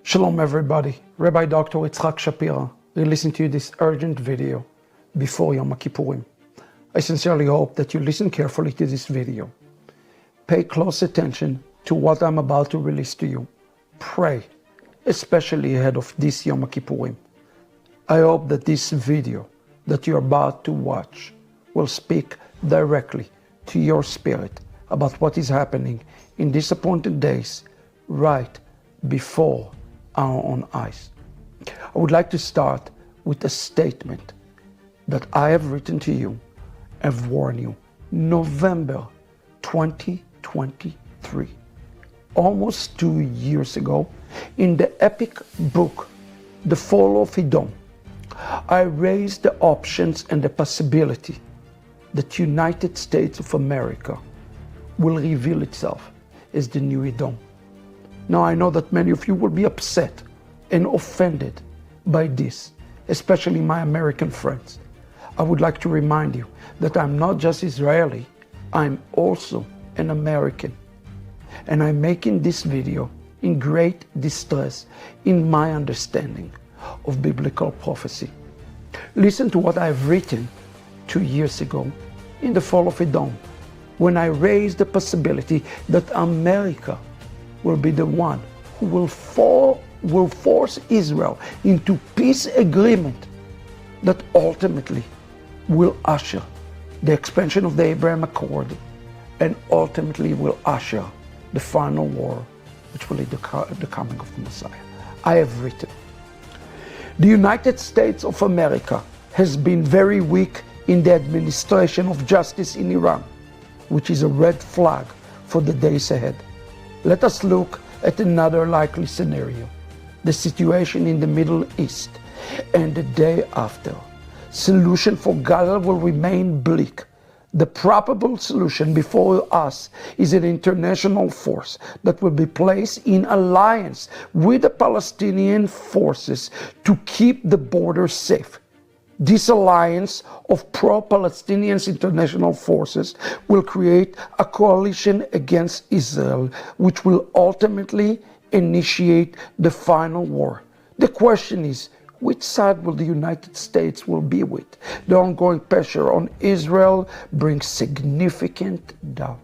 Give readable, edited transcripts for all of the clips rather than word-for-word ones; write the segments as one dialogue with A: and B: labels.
A: Shalom everybody, Rabbi Dr. Itzhak Shapira, releasing to you this urgent video before Yom Kippurim. I sincerely hope that you listen carefully to this video. Pay close attention to what I'm about to release to you. Pray, especially ahead of this Yom Kippurim. I hope that this video that you're about to watch will speak directly to your spirit about what is happening in these appointed days right before our own eyes. I would like to start with a statement that I have written to you and warned you. November 2023, almost 2 years ago, in the epic book, The Fall of Edom, I raised the options and the possibility that United States of America will reveal itself as the new Edom. Now, I know that many of you will be upset and offended by this, especially my American friends. I would like to remind you that I'm not just Israeli, I'm also an American. And I'm making this video in great distress in my understanding of biblical prophecy. Listen to what I've written 2 years ago in the Fall of Edom, when I raised the possibility that America will be the one who will force Israel into peace agreement that ultimately will usher the expansion of the Abraham Accord and ultimately will usher the final war, which will lead the coming of the Messiah. I have written, the United States of America has been very weak in the administration of justice in Iran, which is a red flag for the days ahead. Let us look at another likely scenario, the situation in the Middle East and the day after. Solution for Gaza will remain bleak. The probable solution before us is an international force that will be placed in alliance with the Palestinian forces to keep the border safe. This alliance of pro-Palestinian international forces will create a coalition against Israel, which will ultimately initiate the final war. The question is, which side will the United States will be with? The ongoing pressure on Israel brings significant doubt.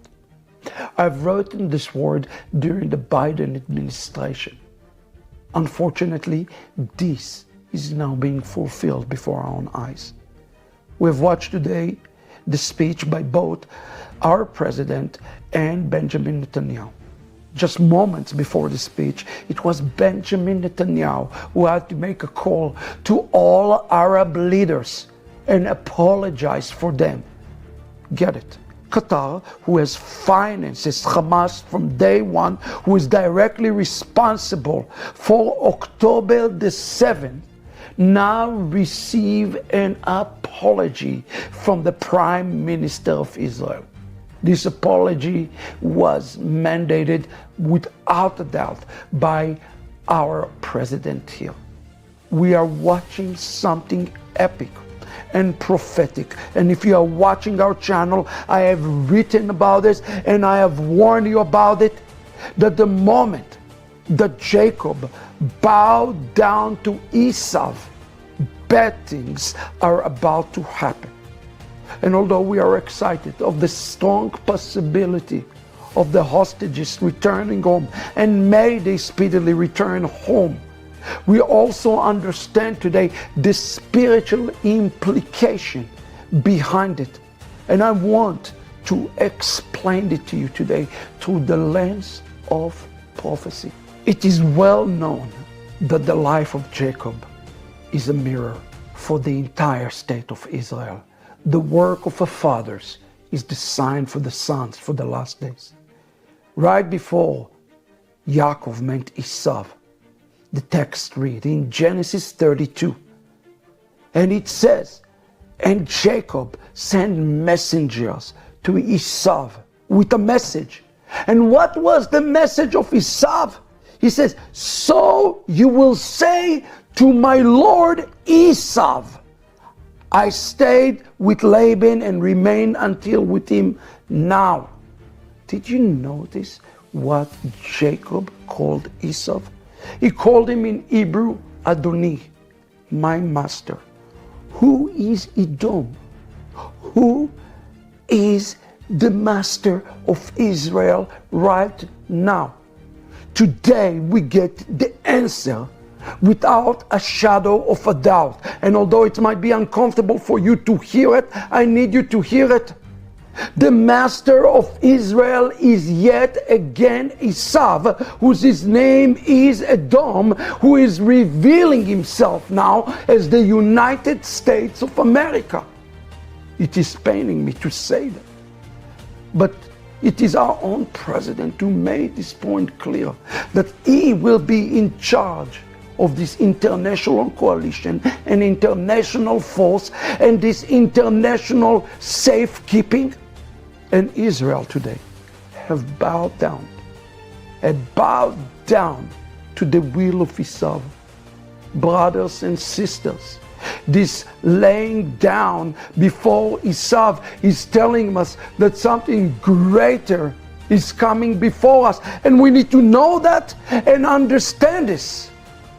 A: I've written this word during the Biden administration. Unfortunately, this is now being fulfilled before our own eyes. We've watched today the speech by both our president and Benjamin Netanyahu. Just moments before the speech, it was Benjamin Netanyahu who had to make a call to all Arab leaders and apologize for them. Get it? Qatar, who has financed Hamas from day one, who is directly responsible for October the 7th, now receive an apology from the Prime Minister of Israel. This apology was mandated without a doubt by our president here. We are watching something epic and prophetic. And if you are watching our channel, I have written about this and I have warned you about it, that the moment that Jacob bowed down to Esau, bad things are about to happen. And although we are excited of the strong possibility of the hostages returning home, and may they speedily return home, we also understand today the spiritual implication behind it. And I want to explain it to you today through the lens of prophecy. It is well known that the life of Jacob is a mirror for the entire state of Israel. The work of the fathers is the sign for the sons for the last days. Right before Yaakov met Esau, the text reads in Genesis 32, and it says, and Jacob sent messengers to Esau with a message. And what was the message of Esau? He says, so you will say to my lord Esau, I stayed with Laban and remained until with him now. Did you notice what Jacob called Esau? He called him in Hebrew, Adoni, my master. Who is Edom? Who is the master of Israel right now? Today we get the answer without a shadow of a doubt. And although it might be uncomfortable for you to hear it, I need you to hear it. The master of Israel is yet again Esav, whose name is Edom, who is revealing himself now as the United States of America. It is paining me to say that, but it is our own president who made this point clear, that he will be in charge of this international coalition and international force and this international safekeeping. And Israel today have bowed down to the will of Esav. Brothers and sisters, this laying down before Esav is telling us that something greater is coming before us. And we need to know that and understand this,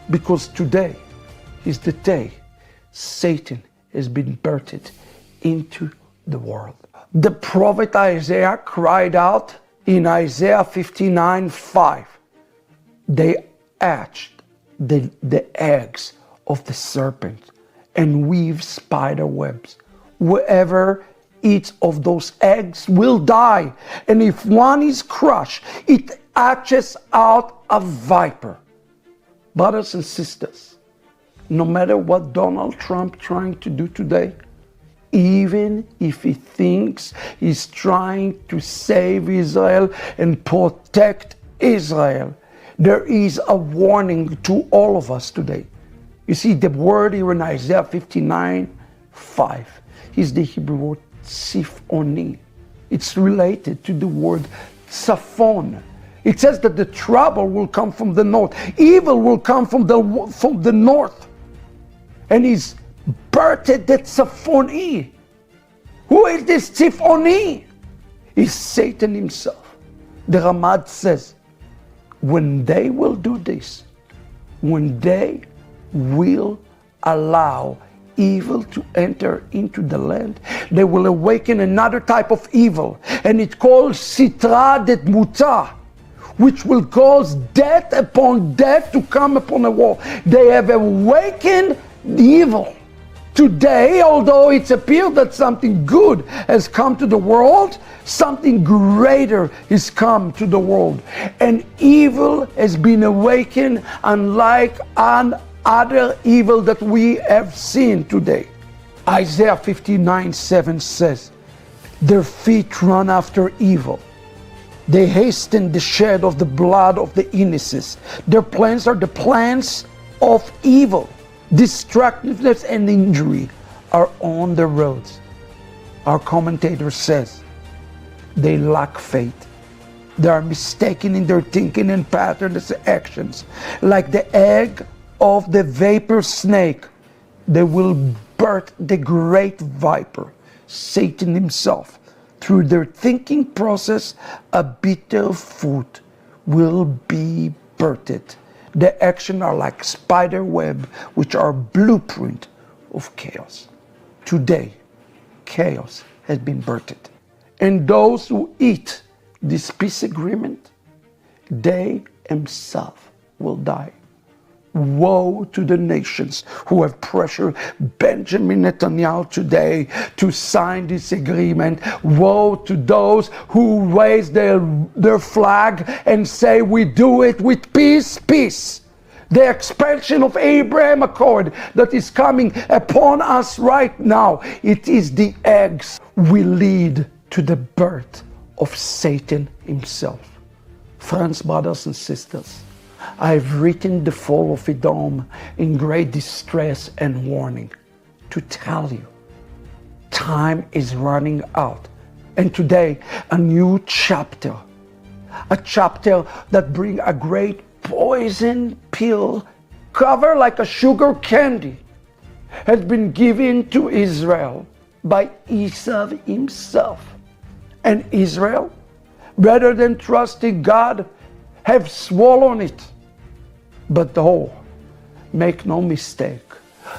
A: because today is the day Satan has been birthed into the world. The prophet Isaiah cried out in Isaiah 59:5. They hatched the eggs of the serpent and weave spider webs. Whoever eats of those eggs will die. And if one is crushed, it hatches out a viper. Brothers and sisters, no matter what Donald Trump trying to do today, even if he thinks he's trying to save Israel and protect Israel, there is a warning to all of us today. You see, the word here in Isaiah 59:5 is the Hebrew word tzifoni. It's related to the word tzafon. It says that the trouble will come from the north. Evil will come from the north. And he's birthed the tzafoni. Who is this tzifoni? Is Satan himself. The Ramad says, when they will do this, when they will allow evil to enter into the land, they will awaken another type of evil, and it's called sitra detmuta, which will cause death upon death to come upon the world. They have awakened the evil. Today, although it's appeared that something good has come to the world, something greater has come to the world. And evil has been awakened unlike other evil that we have seen today. Isaiah 59:7 says, their feet run after evil. They hasten the shed of the blood of the innocents. Their plans are the plans of evil. Destructiveness and injury are on the roads. Our commentator says, they lack faith. They are mistaken in their thinking and patterns and actions. Like the egg of the vapor snake, they will birth the great viper, Satan himself. Through their thinking process, a bitter fruit will be birthed. The action are like spider web, which are blueprint of chaos. Today, chaos has been birthed. And those who eat this peace agreement, they themselves will die. Woe to the nations who have pressured Benjamin Netanyahu today to sign this agreement. Woe to those who raise their flag and say, we do it with peace, peace. The expansion of Abraham Accord that is coming upon us right now, it is the eggs will lead to the birth of Satan himself. Friends, brothers and sisters, I've written the Fall of Edom in great distress and warning to tell you, time is running out. And today, a new chapter, a chapter that brings a great poison pill covered like a sugar candy, has been given to Israel by Esav himself. And Israel, rather than trusting God, have swallowed it. But make no mistake,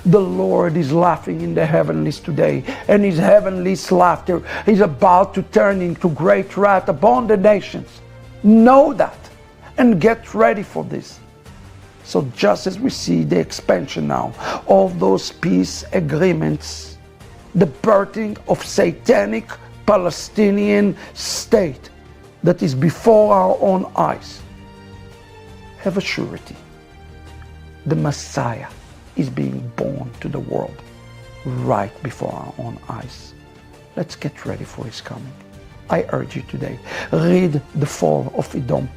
A: the Lord is laughing in the heavenlies today, and his heavenly laughter is about to turn into great wrath upon the nations. Know that and get ready for this. So just as we see the expansion now of those peace agreements, the birthing of satanic Palestinian state that is before our own eyes, have a surety. The Messiah is being born to the world right before our own eyes. Let's get ready for his coming. I urge you today, read the Fall of Edom.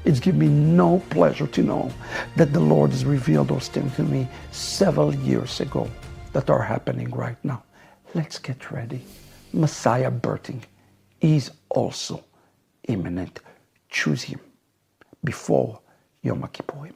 A: It's given me no pleasure to know that the Lord has revealed those things to me several years ago that are happening right now. Let's get ready. Messiah birthing is also imminent. Choose him before Yom Kippurim.